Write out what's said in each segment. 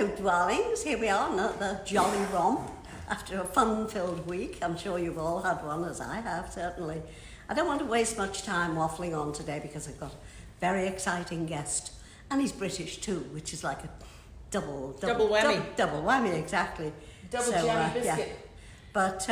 Hello, darlings. Here we are, another jolly romp after a fun-filled week. I'm sure you've all had one, as I have, certainly. I don't want to waste much time waffling on today because I've got a very exciting guest. And he's British too, which is like a double whammy. Double whammy, exactly. Double jammy biscuit. Yeah. But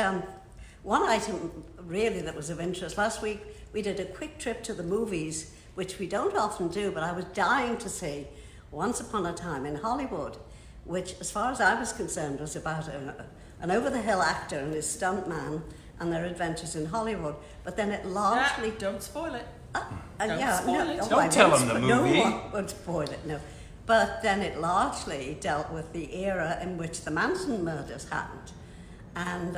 one item really that was of interest, last week we did a quick trip to the movies, which we don't often do, but I was dying to see Once Upon a Time in Hollywood, which, as far as I was concerned, was about an over-the-hill actor and his stunt man and their adventures in Hollywood. But then it largely... Don't spoil it. Don't tell them the movie. No one would spoil it, no. But then it largely dealt with the era in which the Manson murders happened. And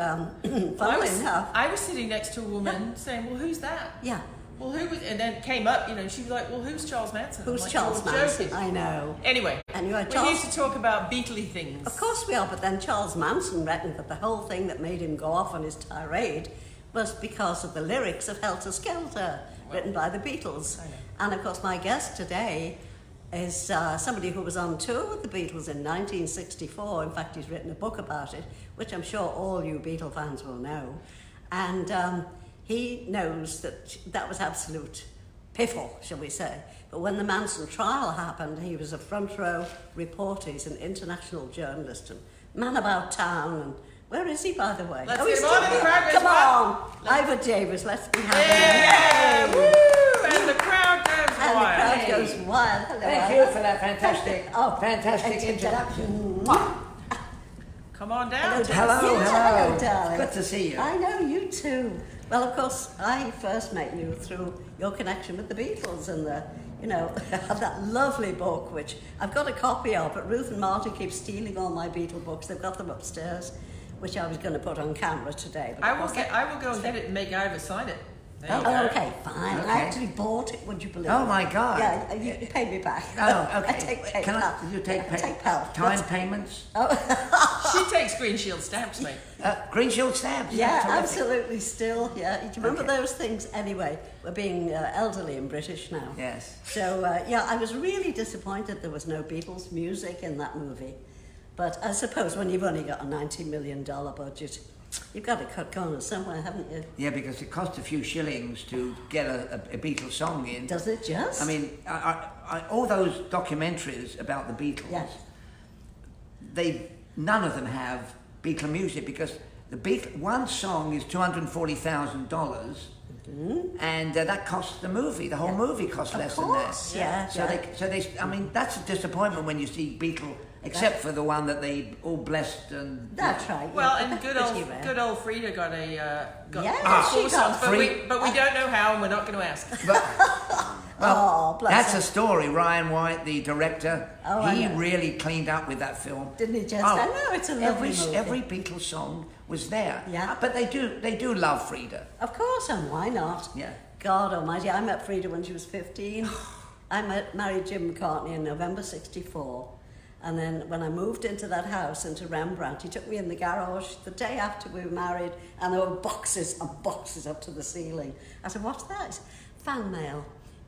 funnily enough... I was sitting next to a woman saying, well, who's that? Yeah. Well, who was... And then it came up, she was like, well, who's Charles Manson? Who's like, Charles Manson? I know. Anyway, we used to talk about Beatley things. Of course we are, but then Charles Manson reckoned that the whole thing that made him go off on his tirade was because of the lyrics of Helter Skelter, written by the Beatles. And of course my guest today is somebody who was on tour with the Beatles in 1964. In fact, he's written a book about it, which I'm sure all you Beatle fans will know. And he knows that was absolute piffle, shall we say. But when the Manson trial happened, he was a front row reporter. He's an international journalist and man about town. And where is he, by the way? Let's get him on in the crowd. Come on, Ivor Davies, let's be happy. Yeah, woo! And the crowd goes wild. And the crowd goes wild. Hello, Thank you for that fantastic introduction. Come on down. Hello, darling. Good to see you. I know, you too. Well, of course, I first met you through your connection with the Beatles and that lovely book, which I've got a copy of, but Ruth and Martin keep stealing all my Beatle books. They've got them upstairs, which I was going to put on camera today. But I will go and get it and make Ivor sign it. Okay, fine. Okay. I actually bought it, would you believe? Oh my God. Yeah, you pay me back. Oh, okay. I take PayPal. You take PayPal. Time payments? She takes Green Shield stamps, mate. Green Shield stamps? Yeah, absolutely, still, yeah. Do you remember those things? Anyway, we're being elderly and British now. Yes. So, I was really disappointed there was no Beatles music in that movie. But I suppose when you've only got a $90 million budget, you've got to cut corners somewhere, haven't you? Yeah, because it costs a few shillings to get a Beatles song in. Does it just? I mean, all those documentaries about the Beatles, yes. None of them have Beatle music because one song is $240,000. And that costs the movie. The whole movie costs less than that. Yeah. I mean, that's a disappointment when you see Beatle, except for the one that they all blessed and. That's right. Well, and good old Frida got a she got but we don't know how, and we're not going to ask. Well, that's a story. Ryan White, the director, he really cleaned up with that film. Didn't he just? I know, it's a lovely movie. Every Beatles song was there. Yeah. But they do love Frida. Of course, and why not? Yeah. God almighty, I met Frida when she was 15. I married Jim McCartney in November 64. And then when I moved into that house, into Rembrandt, he took me in the garage the day after we were married, and there were boxes and boxes up to the ceiling. I said, what's that? Fan mail.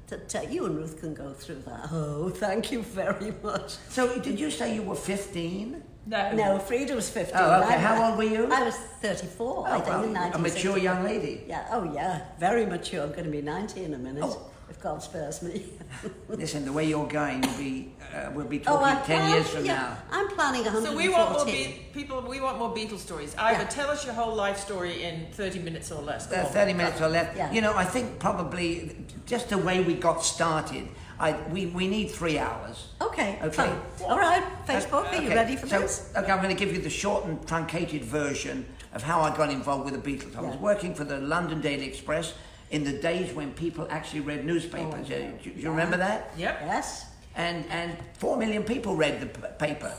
That you and Ruth can go through that. Oh, thank you very much. So did you say you were 15? No, Frida was 15. Oh, okay. How old were you? I was 34, I think, in 1960. A mature young lady. Yeah, very mature. I'm going to be 90 in a minute, if God spares me. Listen, the way you're going, we'll be talking 10 years from now. I'm planning 114. So we want more Beatles stories. Ivor, tell us your whole life story in 30 minutes or less. 30 minutes or less. Yeah. I think probably just the way we got started, we need 3 hours. Okay. Fine. All right, Facebook, are you ready for this? Okay, I'm going to give you the short and truncated version of how I got involved with the Beatles. I was working for the London Daily Express in the days when people actually read newspapers. Do you remember that? Yep. Yes. And 4 million people read the paper.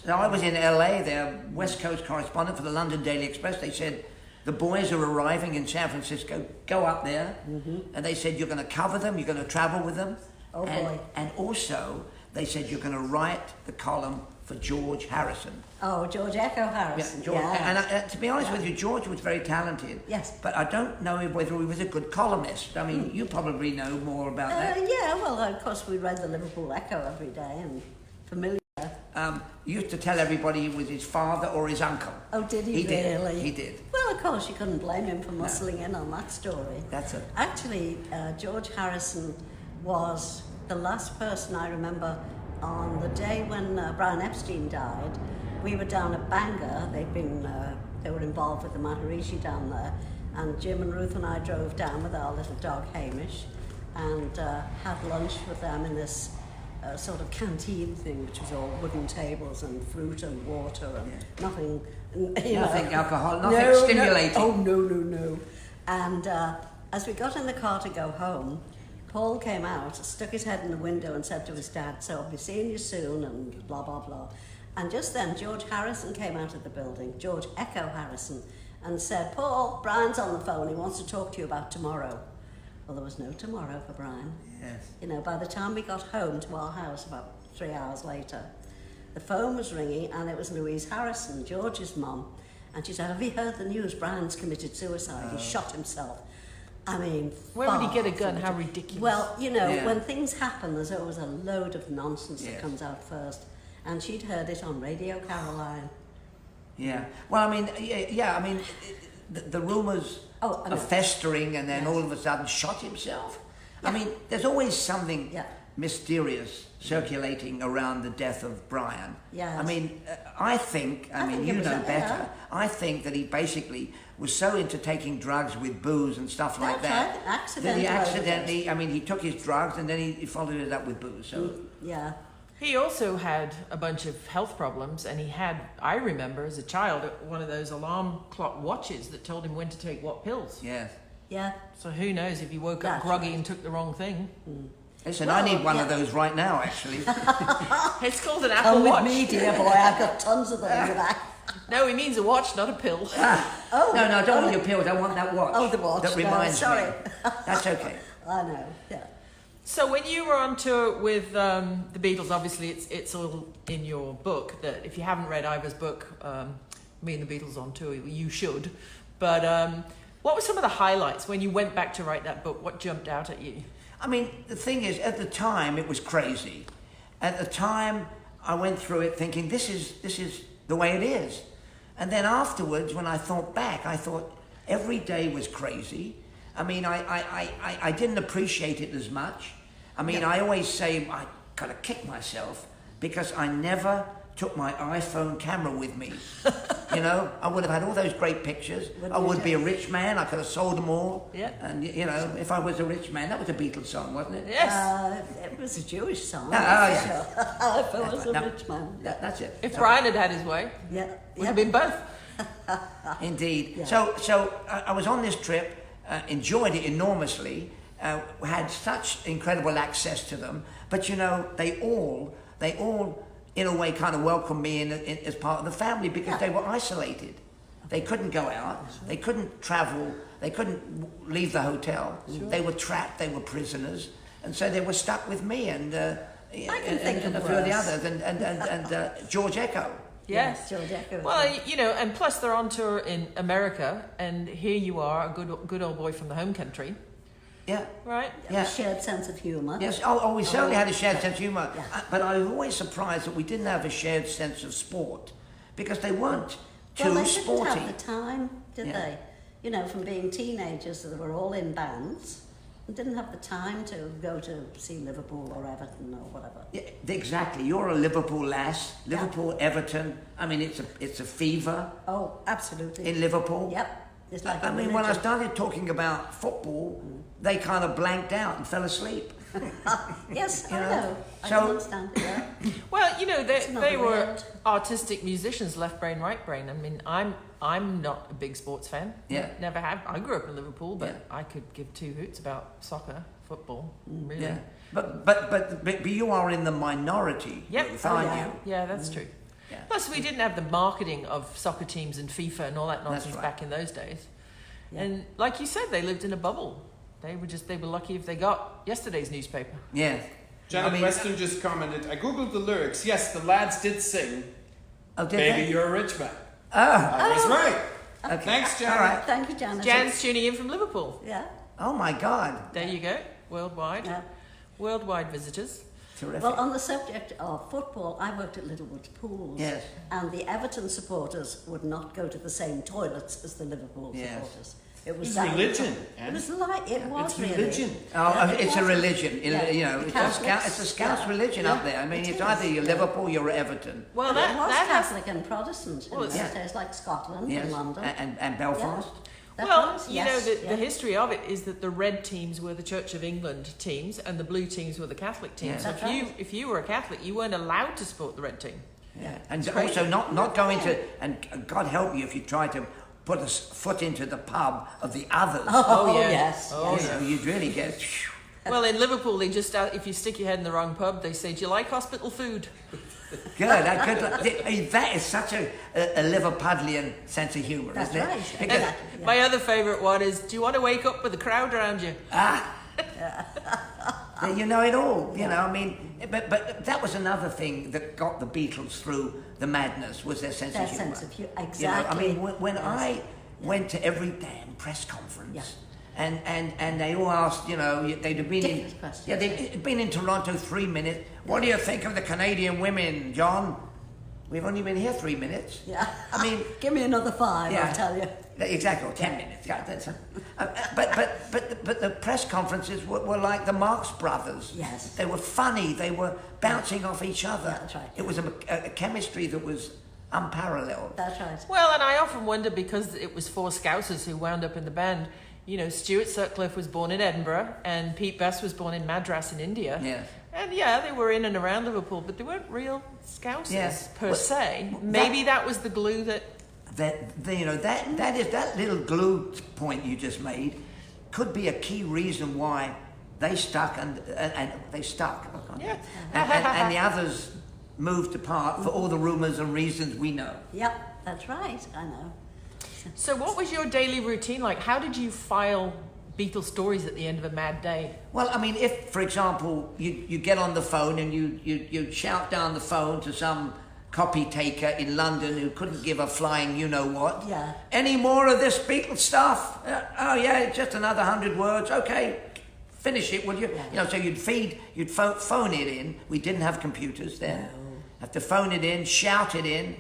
So I was in LA, their West Coast correspondent for the London Daily Express. They said, the boys are arriving in San Francisco, go up there. And they said, you're going to cover them, you're going to travel with them. Oh, boy. And also, they said, you're going to write the column for George Harrison. Oh, George Echo Harrison. Yeah, George. And to be honest with you, George was very talented. Yes. But I don't know whether he was a good columnist. I mean, you probably know more about that. Yeah, well, of course, we read the Liverpool Echo every day and familiar used to tell everybody it was his father or his uncle. Oh, did he really? He did. Well, of course, you couldn't blame him for muscling in on that story. That's it. Actually, George Harrison was the last person I remember on the day when Brian Epstein died. We were down at Bangor. They were involved with the Maharishi down there, and Jim and Ruth and I drove down with our little dog Hamish and had lunch with them in this sort of canteen thing, which was all wooden tables and fruit and water and nothing. Nothing alcohol, nothing stimulating. No. And as we got in the car to go home, Paul came out, stuck his head in the window and said to his dad, "So I'll be seeing you soon," and blah, blah, blah. And just then, George Harrison came out of the building, George Echo Harrison, and said, "Paul, Brian's on the phone, he wants to talk to you about tomorrow." Well, there was no tomorrow for Brian. Yes. By the time we got home to our house, about 3 hours later, the phone was ringing, and it was Louise Harrison, George's mum, and she said, "Have you heard the news? Brian's committed suicide, he shot himself." I mean, where would he get a gun? How ridiculous. Well, when things happen, there's always a load of nonsense that comes out first. And she'd heard it on Radio Caroline. Yeah. Well, I mean, the rumours are festering, and then all of a sudden shot himself. Yeah. I mean, there's always something mysterious circulating around the death of Brian. Yes. I mean, I think you know better. I think that he basically was so into taking drugs with booze and stuff like that. Right. That he accidentally, he took his drugs and then he followed it up with booze. So. Yeah. He also had a bunch of health problems, and he had, I remember as a child, one of those alarm clock watches that told him when to take what pills. Yes. Yeah. So who knows if he woke up groggy and took the wrong thing. Listen, I need one of those right now, actually. It's called an Apple Watch. Come with me, dear boy, I've got tons of them in the back. No, he means a watch, not a pill. No, I don't want your pills, I want that watch. Oh, the watch. That reminds sorry. me. That's okay. I know, yeah. So when you were on tour with the Beatles, obviously it's all in your book. That if you haven't read Ivor's book, Me and the Beatles on Tour, you should. But what were some of the highlights when you went back to write that book? What jumped out at you? I mean, the thing is, at the time it was crazy. At the time, I went through it thinking this is the way it is. And then afterwards, when I thought back, I thought every day was crazy. I mean, I didn't appreciate it as much. I mean, I always say I kind of kick myself because I never took my iPhone camera with me. I would have had all those great pictures. I would be a rich man. I could have sold them all. Yeah. And, if I was a rich man, that was a Beatles song, wasn't it? Yes. It was a Jewish song. If I was a rich man. That's it. If Brian had had his way, would have been both. Indeed. Yeah. So I was on this trip, enjoyed it enormously, had such incredible access to them, but they all in a way kind of welcomed me in as part of the family because they were isolated. They couldn't go out, they couldn't travel, they couldn't leave the hotel. Sure. They were trapped, they were prisoners, and so they were stuck with me and a few of the others and George Echo. Yes. George Echo. Well, and plus they're on tour in America, and here you are, a good old boy from the home country. Yeah. Right? Yeah. A shared sense of humour. Yes. We certainly had a shared sense of humour. Yeah. But I was always surprised that we didn't have a shared sense of sport because they weren't too sporty. They didn't have the time, did they? From being teenagers, they were all in bands and didn't have the time to go to see Liverpool or Everton or whatever. Yeah, exactly. You're a Liverpool lass. Liverpool, Everton. I mean, it's a fever. Oh, absolutely. In Liverpool. Yep. It's like when I started talking about football, they kind of blanked out and fell asleep. Yes, I know. I So- can understand it, yeah. Well, they were weird. artistic musicians, left brain, right brain. I mean, I'm not a big sports fan. Yeah. Never have. I grew up in Liverpool, but Yeah. I could give two hoots about soccer, football, really. Yeah. But you are in the minority. Yep. Ruth, aren't yeah. you? Yeah, that's true. Yeah. Plus, we didn't have the marketing of soccer teams and FIFA and all that nonsense right. back in those days. Yeah. And like you said, they lived in a bubble. They were lucky if they got yesterday's newspaper. Yeah. Janet Weston just commented, I googled the lyrics. Yes, the lads did sing, Oh, did Baby, they? you're a rich man. Oh. I was right. Okay. Thanks, Janet. All right. Thank you, Janet. Jan's tuning in from Liverpool. Yeah. Oh my God. There you go. Worldwide. Yeah. Worldwide visitors. Terrific. Well, on the subject of football, I worked at Littlewood Pools. Yes. And the Everton supporters would not go to the same toilets as the Liverpool Yes. supporters. It was It's that- religion. It was like it was It's really. religion. It's a religion. Yeah. You know, it's a Scouse religion up there. I mean, it's either you're Liverpool, you're Everton. Well, It that was has Catholic and Protestant in Well, those it's- days, like Scotland Yes. and London. And Belfast. That well, was, you yes, know, the yeah. history of it is that the red teams were the Church of England teams, and the blue teams were the Catholic teams. Yeah. So That's right. if you were a Catholic, you weren't allowed to support the red team. Yeah. And It's crazy. also not going to, and God help you if you try to put a foot into the pub of the others. Oh, yeah. yes. Oh, yes. You know, you'd really get. Well, in Liverpool, they just if you stick your head in the wrong pub, they say, "Do you like hospital food?" Good. That is such a Liverpudlian sense of humour, That's isn't it? right. Because, Exactly. My other favourite one is, "Do you want to wake up with a crowd around you?" you know it all. You know, I mean, but that was another thing that got the Beatles through the madness was their sense Their of humour. sense of humour, You know, exactly. I mean, when Yes. I went to every damn press conference. Yeah. And they all asked, you know, they'd have been in, Ridiculous questions. yeah, they'd been in Toronto 3 minutes. What do you think of the Canadian women, John? We've only been here 3 minutes. Yeah. I mean, Give me another 5, Yeah. I'll tell you. exactly, or 10 minutes. Yeah, but the press conferences were like the Marx Brothers. Yes. They were funny. They were bouncing off each other. Yeah, that's right. It was a chemistry that was unparalleled. That's right. Well, and I often wonder, because it was 4 Scousers who wound up in the band. You know, Stuart Sutcliffe was born in Edinburgh, and Pete Best was born in Madras in India. Yeah. And yeah, they were in and around Liverpool, but they weren't real Scousers Yeah. per Well, se. Maybe that was the glue that. That little glue point you just made could be a key reason why they stuck and they stuck. Yeah. And the others moved apart for all the rumours and reasons we know. Yep, that's right. I know. So, what was your daily routine like? How did you file Beatles stories at the end of a mad day? Well, I mean, if, for example, you get on the phone and you shout down the phone to some copy taker in London who couldn't give a flying you-know-what. Yeah. Any more of this Beatles stuff? Oh, yeah, just another 100 words. Okay, finish it, will you? Yeah. You know, so you'd phone it in. We didn't have computers then. No. Have to phone it in, shout it in,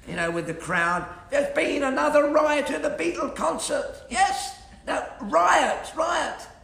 you know, with the crowd. There's been another riot at the Beatles concert. Yes. No, riot.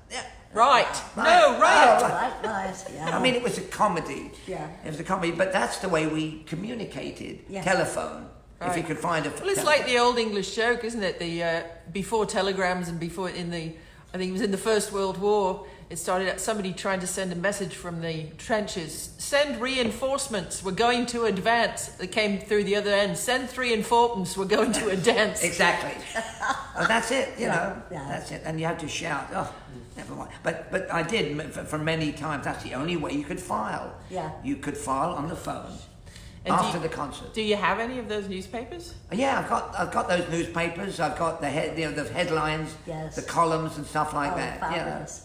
Yeah. Right. Right. No, right. Right, yeah. I mean, it was a comedy. Yeah. It was a comedy, but that's the way we communicated. Yes. Telephone. If you Right. could find a. Well, it's like the old English joke, isn't it? The before telegrams and before I think it was in the First World War. It started at somebody trying to send a message from the trenches. Send reinforcements. We're going to advance. They came through the other end. Send 3 enforcements. We're going to advance. Exactly. Well, that's it. You Yeah, know. yeah. That's it. And you had to shout. Oh, never mind. But I did for many times. That's the only way you could file. Yeah. You could file on the phone And after the concert. Do you have any of those newspapers? Yeah, I've got those newspapers. I've got the headlines, Yes. the columns and stuff like Oh, that. fabulous.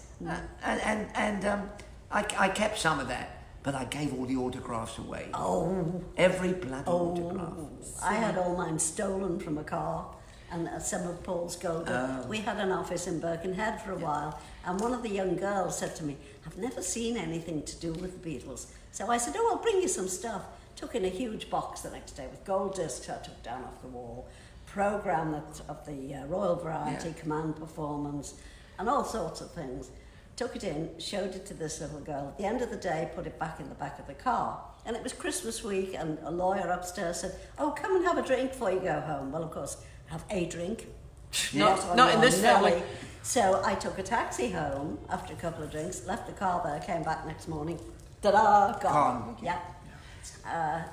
I kept some of that, but I gave all the autographs away. Oh, Every bloody autograph. I had all mine stolen from a car, and some of Paul's gold. We had an office in Birkenhead for a while, and one of the young girls said to me, "I've never seen anything to do with the Beatles." So I said, "Oh, I'll bring you some stuff." Took in a huge box the next day with gold discs I took down off the wall, program of the Royal Variety Command Performance, and all sorts of things. Took it in, showed it to this little girl. At the end of the day, put it back in the back of the car. And it was Christmas week, and a lawyer upstairs said, "Oh, come and have a drink before you go home." Well, of course, have a drink. Not in this Nelly. family. So I took a taxi home after a couple of drinks, left the car there, came back next morning. Ta-da, gone. Yeah.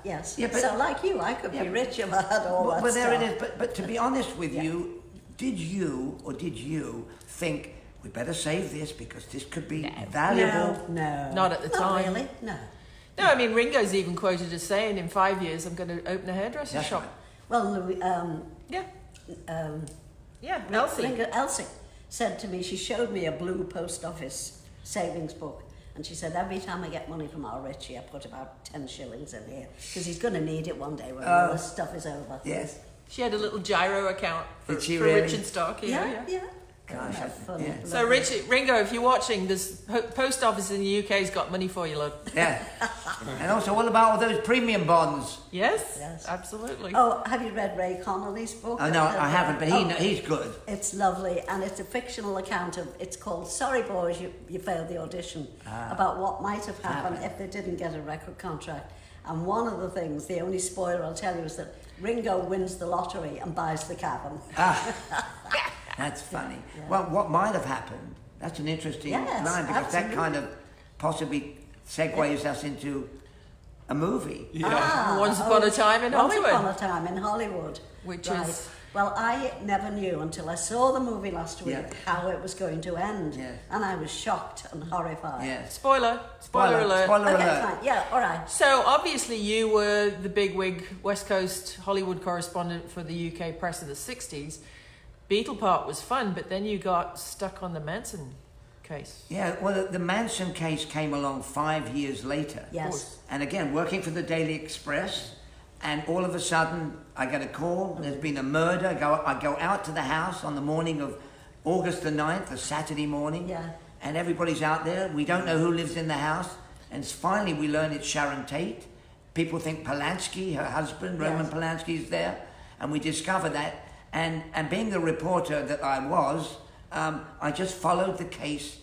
Yes. Yeah, but- so like you, I could be rich if I had all that Well, there it stuff. is. But to be honest with you, did you think we better save this because this could be valuable? No. Not at the time. Not really, no. No, I mean, Ringo's even quoted as saying, in 5 years, I'm going to open a hairdresser That's shop. right. Well, Louis, Yeah. um, Yeah, Elsie. Elsie said to me, she showed me a blue post office savings book, and she said, every time I get money from our Richie, I put about 10 shillings in here, because he's going to need it one day when all this stuff is over. Yes. She had a little gyro account for Did she really? Rich and Stark. Yeah. Gosh, Have fun. yeah. So Ringo, if you're watching, this post office in the UK's got money for you, love. Yeah. And also, what about all those premium bonds? Yes, Yes. absolutely. Oh, have you read Ray Connolly's book? Oh, no, I haven't, but he's good. It's lovely, and it's a fictional account of. It's called "Sorry Boys, you failed the audition," about what might have happened if they didn't get a record contract. And one of the things, the only spoiler I'll tell you, is that Ringo wins the lottery and buys the cabin. That's funny. Yeah. Well, what might have happened, that's an interesting Yes, line, because that absolutely. kind of possibly segues us into a movie. Once Upon a Time in Hollywood. Once Upon a Time in Hollywood. Which Right. is... Well, I never knew until I saw the movie last week Yeah. how it was going to end. Yeah. And I was shocked and horrified. Yes. Spoiler alert. Spoiler Okay, alert. fine. Yeah, all right. So obviously you were the bigwig West Coast Hollywood correspondent for the UK press in the 60s. Beatle part was fun, but then you got stuck on the Manson case. Yeah, well, the Manson case came along 5 years later. Yes. And again, working for the Daily Express, and all of a sudden I get a call, there's been a murder. I go out to the house on the morning of August the 9th, a Saturday morning, Yeah. and everybody's out there. We don't know who lives in the house, and finally we learn it's Sharon Tate. People think Polanski, her husband, Roman Yes. Polanski, is there, and we discover that. And being the reporter that I was, I just followed the case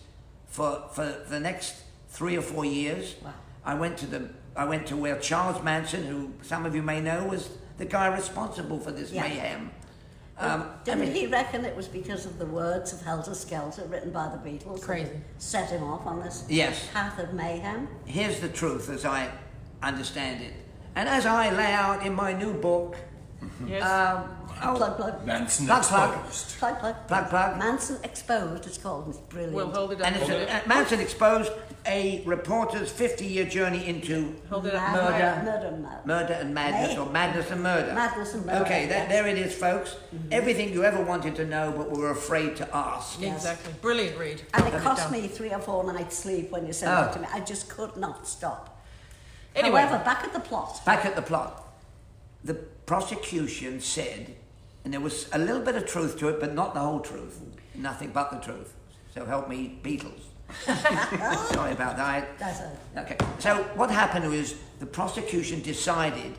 for the next 3 or 4 years. Wow. I went to where Charles Manson, who some of you may know, was the guy responsible for this Yeah. mayhem. Didn't he reckon it was because of the words of Helter Skelter written by the Beatles Crazy. that set him off on this Yes. path of mayhem? Here's the truth as I understand it. And as I lay out in my new book, Yes. Plug. Manson Plug. Exposed. Plug. Manson Exposed, it's called. It's brilliant. We'll hold it up. and it's Manson Exposed, a reporter's 50-year journey into Hold it up. murder and madness, or madness and murder. Madness and murder, Okay, yes. there it is, folks. Everything you ever wanted to know but were afraid to ask. Yes. Exactly. Brilliant read. And Put it it cost down. me 3 or 4 nights' sleep when you said Oh. that to me. I just could not stop. Anyway. However, back at the plot. Back at the plot. The prosecution said, and there was a little bit of truth to it, but not the whole truth. Nothing but the truth. So help me, Beatles. Sorry about that. That's it. Okay. So what happened was the prosecution decided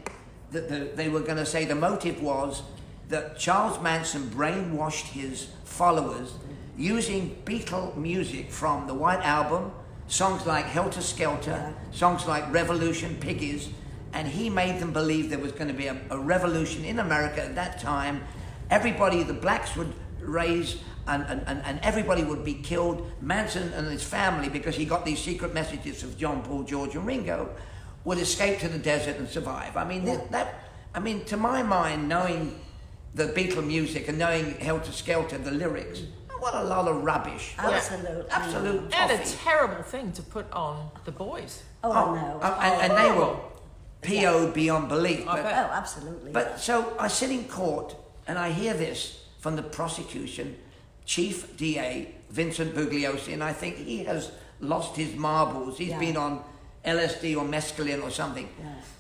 that they were going to say the motive was that Charles Manson brainwashed his followers using Beatle music from the White Album, songs like Helter Skelter, songs like Revolution, Piggies, and he made them believe there was going to be a revolution in America at that time. Everybody, the blacks would raise and everybody would be killed. Manson and his family, because he got these secret messages of John, Paul, George and Ringo, would escape to the desert and survive. I mean, to my mind, knowing the Beatle music and knowing Helter Skelter, the lyrics, what a lot of rubbish. Absolutely. Absolute And a toffee. terrible thing to put on the boys. Oh, no. And they were PO'd beyond belief. I But, bet. Oh, absolutely. but so I sit in court and I hear this from the prosecution, Chief DA Vincent Bugliosi, and I think he has lost his marbles. He's been on LSD or mescaline or something,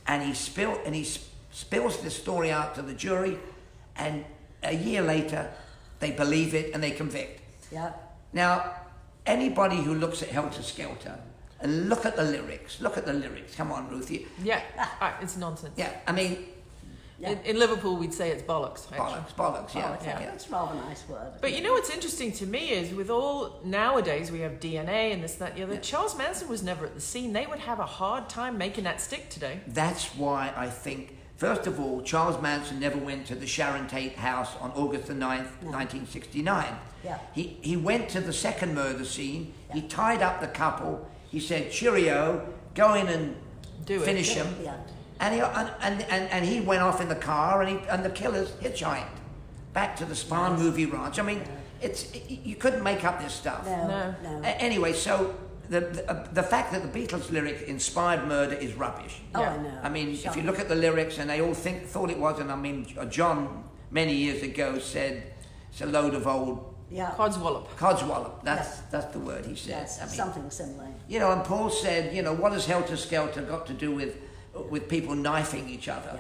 and he spills this story out to the jury, and a year later they believe it and they convict. Yeah. Now, anybody who looks at Helter Skelter and look at the lyrics. Come on, Ruth. Yeah. It's nonsense. Yeah, I mean, Yeah. In Liverpool, we'd say it's bollocks. Actually. bollocks. Yeah, Oh, yeah. That's rather a nice word. But you know what's interesting to me is with all nowadays we have DNA and this, that, the other. Charles Manson was never at the scene. They would have a hard time making that stick today. That's why I think, first of all, Charles Manson never went to the Sharon Tate house on August the 9th, 1969. Yeah. He went to the second murder scene. He tied up the couple. He said, cheerio, go in and Do it. finish him. Yeah. And he went off in the car, and the killers hitchhiked back to the Spahn movie ranch. I mean, you couldn't make up this stuff. No. Anyway, so the fact that the Beatles lyric inspired murder is rubbish. Oh, Yeah. I know. I mean, if Shocking. you look at the lyrics, and they all thought it was, and I mean, John many years ago said it's a load of old Yeah. Codswallop. codswallop. That's the word he said. Yes, I mean, something similar. you know, and Paul said, you know, what has Helter Skelter got to do with people knifing each other?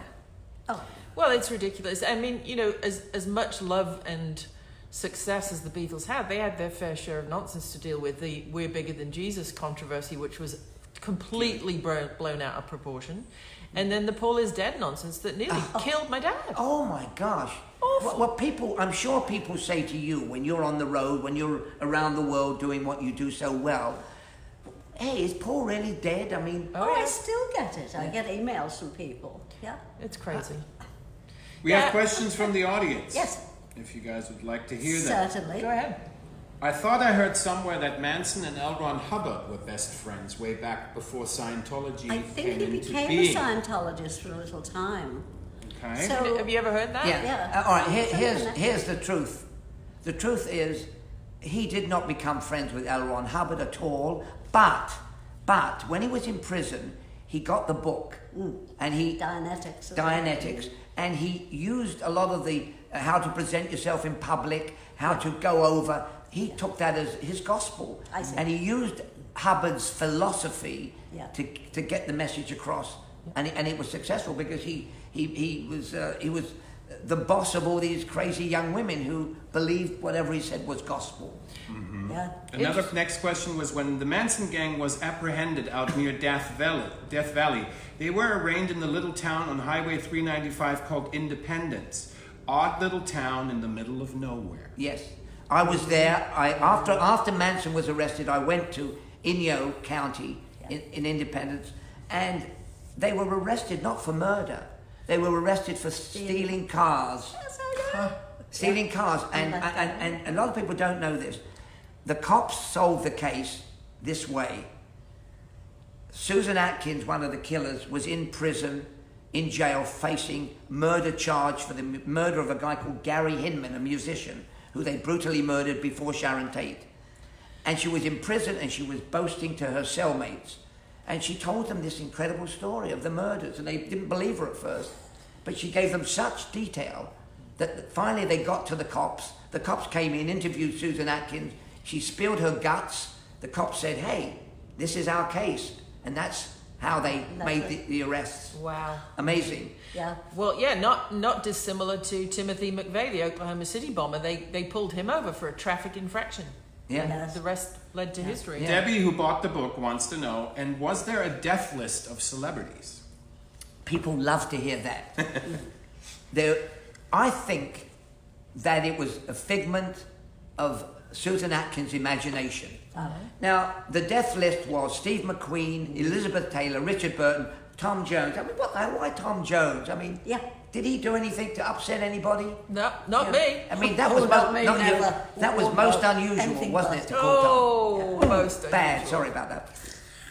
Oh, Well, it's ridiculous. I mean, you know, as much love and success as the Beatles had. They had their fair share of nonsense to deal with. The "We're Bigger Than Jesus" controversy, which was completely blown out of proportion. And then the Paul is dead nonsense that nearly killed my dad. Oh my gosh. Awful. What people, I'm sure people say to you when you're on the road, when you're around the world doing what you do so well, hey, is Paul really dead? I mean... I still get it. I get emails from people. Yeah. It's crazy. We have questions from the audience. Yes. If you guys would like to hear them. Certainly. Go ahead. I thought I heard somewhere that Manson and L. Ron Hubbard were best friends way back before Scientology I think came he into became being. a Scientologist for a little time. Okay. So, Have you ever heard that? Yeah. All right, here's the truth. The truth is, he did not become friends with L. Ron Hubbard at all, but when he was in prison, he got the book, and he... Dianetics, and he used a lot of the how to present yourself in public, how to go over. He took that as his gospel, I see. and he used Hubbard's philosophy Yeah. to get the message across, and it was successful because he was the boss of all these crazy young women who believed whatever he said was gospel. Mm-hmm. Yeah. Another next question was, when the Manson gang was apprehended out near Death Valley, they were arraigned in the little town on Highway 395 called Independence. Odd little town in the middle of nowhere. Yes, I was there. After Manson was arrested, I went to Inyo County in Independence, and they were arrested not for murder. They were arrested for stealing cars. Yes, I know. Stealing cars, and a lot of people don't know this. The cops solved the case this way. Susan Atkins, one of the killers, was in prison, in jail, facing murder charge for the murder of a guy called Gary Hinman, a musician, who they brutally murdered before Sharon Tate. And she was in prison, and she was boasting to her cellmates. And she told them this incredible story of the murders, and they didn't believe her at first. But she gave them such detail that finally they got to the cops. The cops came in, interviewed Susan Atkins. She spilled her guts. The cops said, hey, this is our case. And that's how they made the arrests. Wow. Amazing. Yeah. Well, yeah, not dissimilar to Timothy McVeigh, the Oklahoma City bomber. They pulled him over for a traffic infraction. Yeah. Yes. The rest led to history. Yeah. Debbie, who bought the book, wants to know, and was there a death list of celebrities? People love to hear that. I think that it was a figment of Susan Atkins' imagination. Now, the death list was Steve McQueen, Elizabeth Taylor, Richard Burton, Tom Jones. I mean, what the hell? Why Tom Jones? I mean, did he do anything to upset anybody? No, not me. I mean, that All was about me, never. that was All most about unusual, anything wasn't but. it? To call Tom. Oh, most Bad. unusual. Sorry about that.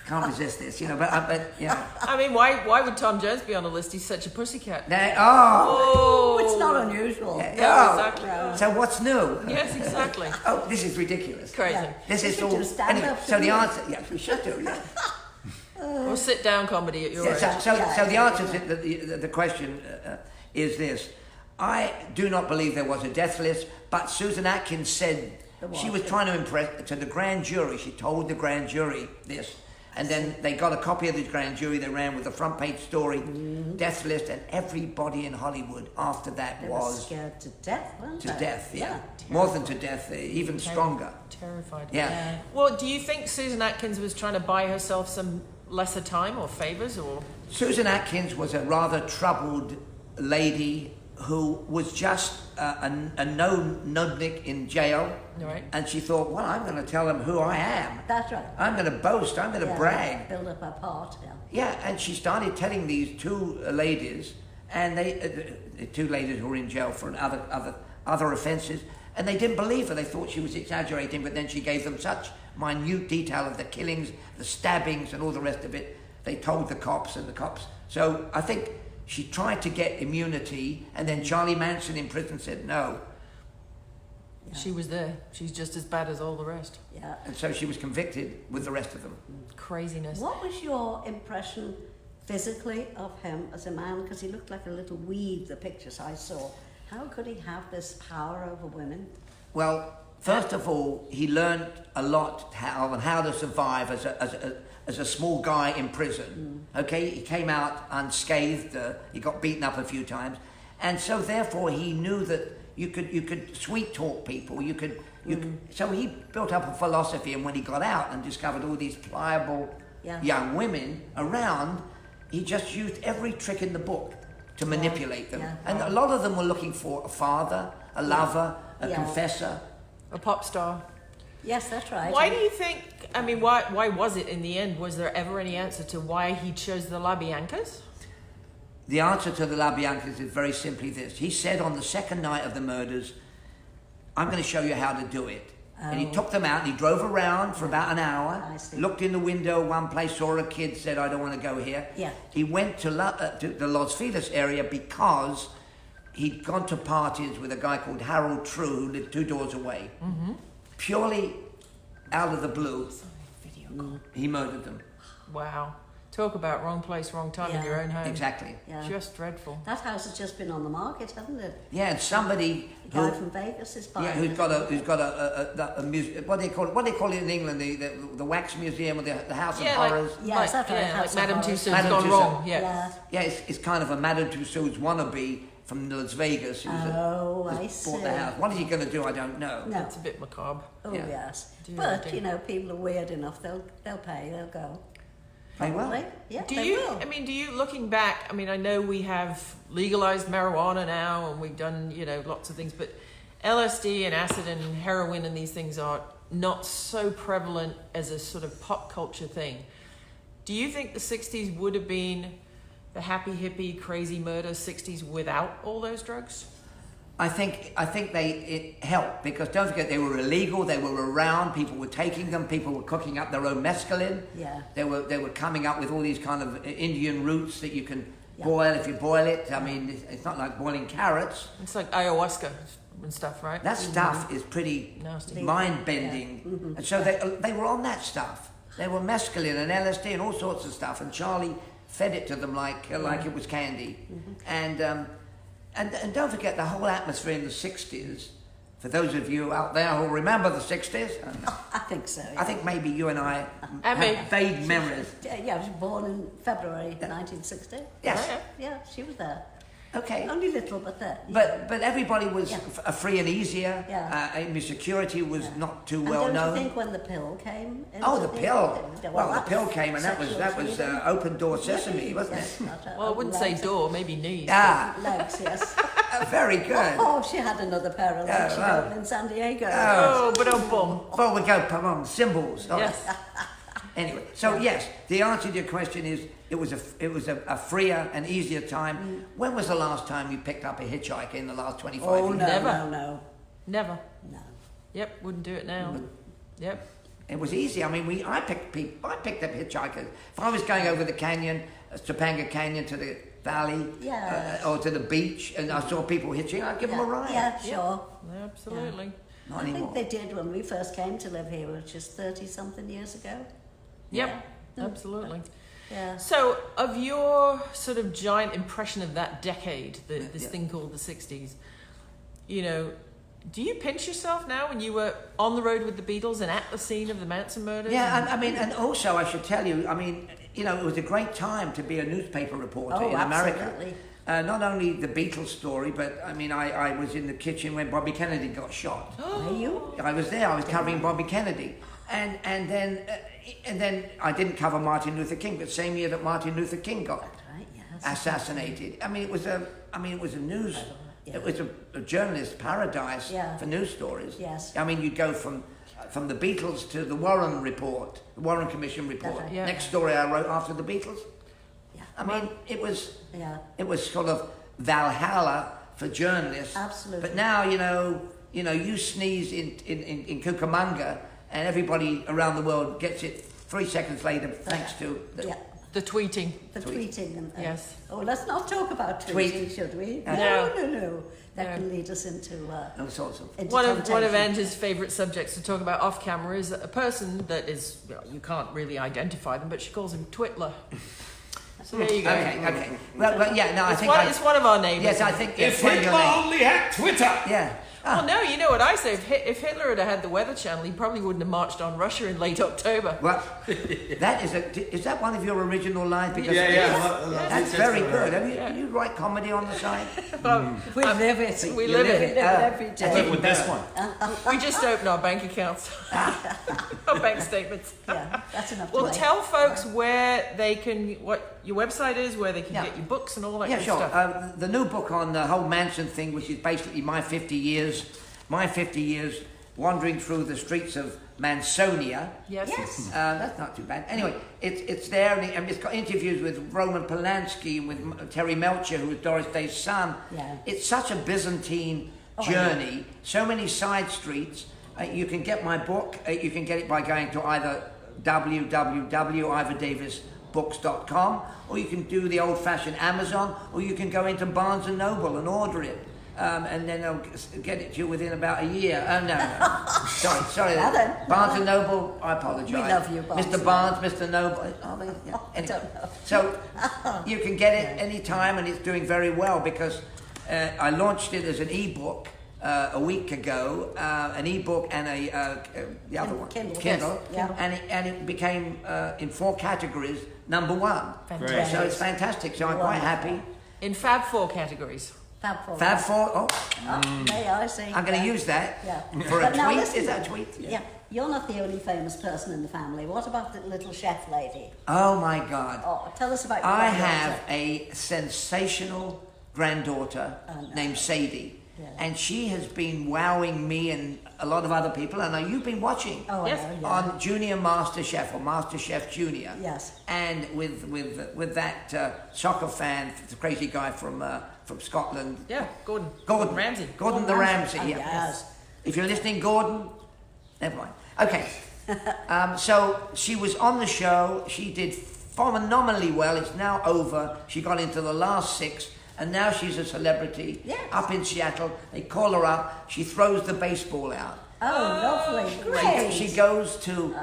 Can't resist this, but yeah. I mean, why would Tom Jones be on the list? He's such a pussycat. Oh, it's not unusual. Yeah. No, exactly. So what's new? Yes, exactly. Oh, this is ridiculous. Crazy. Yeah. This We is should all. do stand-up, Anyway, so shouldn't the we? answer, yes, we should do. Yeah. Or sit down comedy at your age. So the answer to the question is this: I do not believe there was a death list, but Susan Atkins said she was trying to impress to the grand jury. She told the grand jury this. And then they got a copy of the grand jury. They ran with a front page story, death list, and everybody in Hollywood after that They were was scared to death, weren't to they? death. Yeah, more than to death, even stronger. Terrified. Yeah. Well, do you think Susan Atkins was trying to buy herself some lesser time or favors, or? Susan Atkins was a rather troubled lady who was just a no-nudnik in jail. Right. And she thought, well, I'm going to tell them who I am. That's right. I'm going to boast. I'm going to brag. Build up our part, Yeah, and she started telling these two ladies, and the two ladies who were in jail for other offences, and they didn't believe her. They thought she was exaggerating, but then she gave them such minute detail of the killings, the stabbings, and all the rest of it. They told the cops, and the cops. So I think she tried to get immunity, and then Charlie Manson in prison said no. She was there. She's just as bad as all the rest. Yeah. And so she was convicted with the rest of them. Craziness. What was your impression physically of him as a man? Because he looked like a little weed, the pictures I saw. How could he have this power over women? Well, first of all, he learned a lot on how to survive as a small guy in prison. Okay, he came out unscathed. He got beaten up a few times, and so therefore he knew that you could sweet talk people. So he built up a philosophy, and when he got out and discovered all these pliable young women around, he just used every trick in the book to manipulate them. Yeah. And a lot of them were looking for a father, a lover, a confessor. A pop star. Yes, that's right. Why do you think, I mean, why was it in the end? Was there ever any answer to why he chose the LaBiancas? The answer to the LaBiancas is very simply this. He said on the second night of the murders, I'm going to show you how to do it. And he took them out and he drove around for about an hour, looked in the window one place, saw a kid, said, I don't want to go here. Yeah. He went to the Los Feliz area because he'd gone to parties with a guy called Harold True, who lived 2 doors away. Mm-hmm. Purely out of the blue, he murdered them. Wow. Talk about wrong place, wrong time in your own home. Exactly. Yeah. Just dreadful. That house has just been on the market, hasn't it? Yeah, and somebody The guy from Vegas is buying who's got a museum. What do they call it in England? The wax museum or the House of Horrors. Yes, that's right. Like Madame Tussauds Madame gone Tussauds. wrong. Yeah. Yeah, it's kind of a Madame Tussauds wannabe from Las Vegas. Who's I see. bought the house. What is he going to do? I don't know. No. It's a bit macabre. Oh, Yeah. yes. Dear, But, dear. you know, people are weird enough. They'll pay. They'll go. They will. Probably. Yeah, Do they you, will. I mean, do you, looking back, I mean, I know we have legalized marijuana now and we've done, you know, lots of things, but LSD and acid and heroin and these things are not so prevalent as a sort of pop culture thing. Do you think the 60s would have been the happy, hippie, crazy murder 60s without all those drugs? I think it helped because don't forget they were illegal. They were around. People were taking them. People were cooking up their own mescaline. Yeah. They were coming up with all these kind of Indian roots that you can boil if you boil it. I mean, it's not like boiling carrots. It's like ayahuasca and stuff, right? That stuff is pretty Nasty. mind-bending. Yeah. Mm-hmm. And so they were on that stuff. They were mescaline and LSD and all sorts of stuff. And Charlie fed it to them like it was candy. Mm-hmm. And don't forget the whole atmosphere in the 60s. For those of you out there who remember the 60s, I think so. I think maybe you and I mean- have vague memories. Yeah, I was born in February 1960. Yes. Yeah, she was there. Okay. Only little, but there. But everybody was Yeah. Free and easier. Yeah. Amy security was not too And well don't known. you think when the pill came? Oh, the pill. Well, the that's pill came, and that was sexual open door sesame, freedom. wasn't Yes, it? not Well, I wouldn't say door, maybe knees. Ah, Legs, yes. very good. Oh, she had another pair of legs. She Oh, got them in San Diego. Oh, but boom. Well, we go symbols. Oh. Yes. Anyway, so yes, the answer to your question is it was a freer and easier time. When was the last time you picked up a hitchhiker in the last 25 Oh, years? no, Never. no, Never. no. Yep, wouldn't do it now. Yep. It was easy. I mean, I picked up hitchhikers. If I was going over the canyon, Topanga Canyon to the valley, Yeah. or to the beach, and I saw people hitching, I'd give them a ride. Yeah, sure. Absolutely. Not I anymore. think they did when we first came to live here, which is 30-something years ago. Yep. Absolutely. Yeah. So, of your sort of giant impression of that decade, this Yeah. thing called the 60s, you know, do you pinch yourself now when you were on the road with the Beatles and at the scene of the Manson murders? Yeah, and I mean, and also I should tell you, I mean, you know, it was a great time to be a newspaper reporter Oh, in America. absolutely. Not only the Beatles story, but I mean, I was in the kitchen when Bobby Kennedy got shot. Were you? I was there. I was covering Bobby Kennedy, and then I didn't cover Martin Luther King, but same year that Martin Luther King got Right, yes. assassinated. I mean, it was a news. It was a journalist paradise for news stories. Yes. I mean, you'd go from the Beatles to the Warren report, the Warren Commission report. right. Yeah. Next story I wrote after the Beatles. Yeah. I mean, it was Yeah. sort of Valhalla for journalists. Absolutely. But now, you sneeze in Cucamonga and everybody around the world gets it 3 seconds later thanks to the, Yeah. The tweeting. The Tweet. tweeting. And, Yes. Oh, let's not talk about Tweet. tweeting, should we? No. No. That No. can lead us into all sorts of. into One of temptation. Angie's favourite subjects to talk about off camera is a person that is, well, you can't really identify them, but she calls him Twitler. So there you go. Okay. Well, yeah, no, I It's think one of our neighbours. yes, I think If one of your Hitler names. only had Twitter! Yeah. Well, no, you know what I say? If Hitler had had the Weather Channel, he probably wouldn't have marched on Russia in late October. Well, is that one of your original lines? Because that's very good. Do you write comedy on the side? We live it. We live it. Every day. I live with this one. We just open our bank accounts, our bank statements. Yeah, that's enough. Well, to tell folks where they can, what your website is, where they can get your books and all that kind of stuff. The new book on the whole Manson thing, which is basically my 50 years wandering through the streets of Mansonia. Yes. That's not too bad. Anyway, it's there, and it's got interviews with Roman Polanski and with Terry Melcher, who was Doris Day's son. Yeah. It's such a Byzantine journey, so many side streets. You can get my book. You can get it by going to either www.ivordavisbooks.com, or you can do the old-fashioned Amazon, or you can go into Barnes & Noble and order it. And then they'll get it to you within about a year. No. Sorry. Barnes & Noble, I apologise. We love you, Barnes. Mr. Barnes, Mr. Noble. Anyway. I don't know. So you can get it any time, and it's doing very well because I launched it as an e-book a week ago, an e-book and the other one, Kindle. Kindle, Yes. Yeah. and it became in 4 categories #1. Fantastic. So it's fantastic. So I'm quite happy. In Fab 4 categories. Fab 4. Oh, may I say? I'm going to use that for a But now tweet. listen, Is that a tweet? Yeah. You're not the only famous person in the family. What about the little chef lady? Oh my God. Oh, tell us about your I granddaughter. have a sensational granddaughter named Sadie. Yeah. And she has been wowing me and a lot of other people. And you've been watching Yes. I know, yeah. on Junior Master Chef or Master Chef Junior. Yes. And with that soccer fan, the crazy guy from Scotland. Yeah, Gordon Ramsay. Gordon the Ramsay. Oh, Yeah. yes. If you're listening, Gordon, never mind. Okay. So she was on the show. She did phenomenally well. It's now over. She got into the last 6. And now she's a celebrity up in Seattle. They call her up. She throws the baseball out. Oh, lovely. Great. She goes to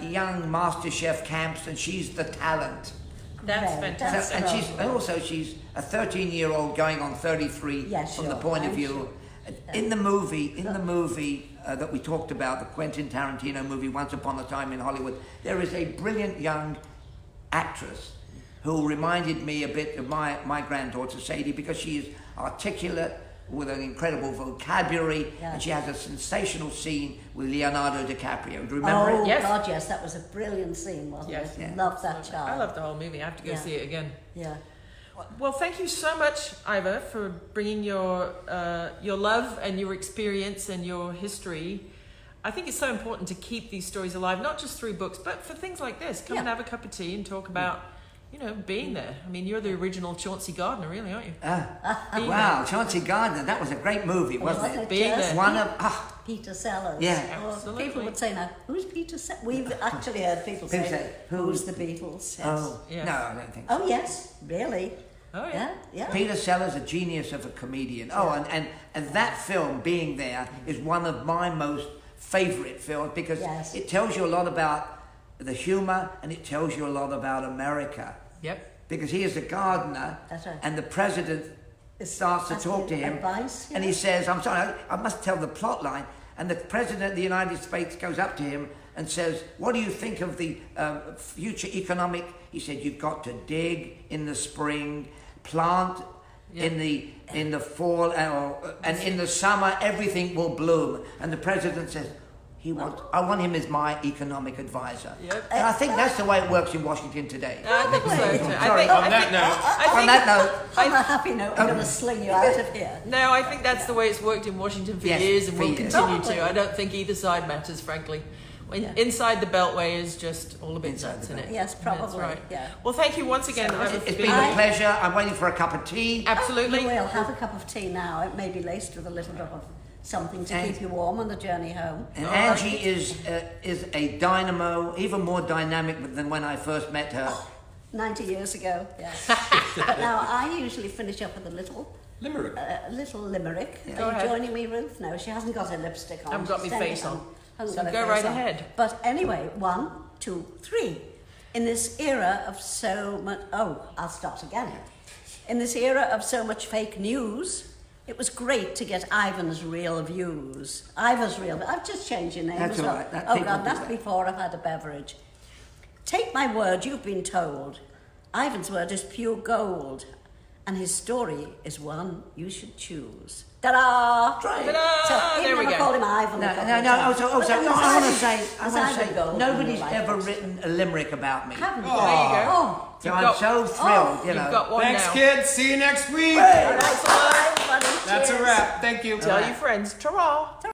young Master Chef camps, and she's the talent. That's Great. fantastic. That's She's a 13-year-old going on 33 Yes, from the sure. point of I'm view. sure. In the movie that we talked about, the Quentin Tarantino movie, Once Upon a Time in Hollywood, there is a brilliant young actress who reminded me a bit of my granddaughter Sadie, because she is articulate with an incredible vocabulary, and she has a sensational scene with Leonardo DiCaprio. Do you remember it? Yes. God, yes, that was a brilliant scene, wasn't Yes. it? Yeah. Love that child. I love the whole movie. I have to go see it again. Yeah. Well, thank you so much, Ivor, for bringing your love and your experience and your history. I think it's so important to keep these stories alive, not just through books, but for things like this. Come and have a cup of tea and talk about, being there. I mean, you're the original Chauncey Gardiner, really, aren't you? Wow, Chauncey Gardiner, that was a great movie, wasn't it? Being just there. One of Peter Sellers. Yeah. Well, Absolutely. people would say now, who's Peter Sellers? We've actually heard people People say, say, who's the Beatles? Yes. Oh, Yes. no, I don't think so. Oh, yes, really? Oh, Yeah, yeah. Peter Sellers, a genius of a comedian. Oh, and that film, Being There, is one of my most favourite films, because it tells you a lot about the humour, and it tells you a lot about America. Yep. Because he is a gardener, That's right. and the president starts to talk to him, advice, and he says, I'm sorry, I must tell the plot line, and the president of the United States goes up to him and says, what do you think of the future economic? He said, you've got to dig in the spring, plant in the fall, and in the summer everything will bloom. And the president says, I want him as my economic advisor. Yep. And I think that's the way it works in Washington today. I think so too. Sorry. On that note, On that note, On a happy note, I'm going to sling you out of here. No, I think that's the way it's worked in Washington for Yes, years and for will years. continue to. I don't think either side matters, frankly. Inside the Beltway is just all a bit Inside nuts the in it. Yes, probably. That's right. Yeah. Well, thank you once again. So Ivor, it's for been being a pleasure. I'm waiting for a cup of tea. Absolutely. You will have a cup of tea now. It may be laced with a little bit of something to keep you warm on the journey home. And Angie is a dynamo, even more dynamic than when I first met her. 90 years ago, yes. But now I usually finish up with a little limerick. limerick. Go Are you ahead. joining me, Ruth? No, she hasn't got her lipstick on. I haven't got She's my staying face on. Hasn't So got her go face right on. ahead. But anyway, 1, 2, 3. In this era of so much... Oh, I'll start again. In this era of so much fake news, It was great to get Ivan's real views. Ivor's real. I've just changed your name That's as well. all right. Oh People God, do that's that. before I've had a beverage. Take my word, you've been told. Ivan's word is pure gold, and his story is one you should choose. Ta-da! Try it. Ta-da! So, There even we though I go. called him Ivan. No, a couple no, of no. times. Also, But then I want to there's say, Ivan Gold in nobody's your ever life. written a limerick about me. Haven't you? There you go. Oh, So You've I'm got- so thrilled, you know. You've got one Thanks, now. kids. See you next week. that's all right, buddy. That's a Cheers. wrap. Thank you. Tell your friends. Ta-ra.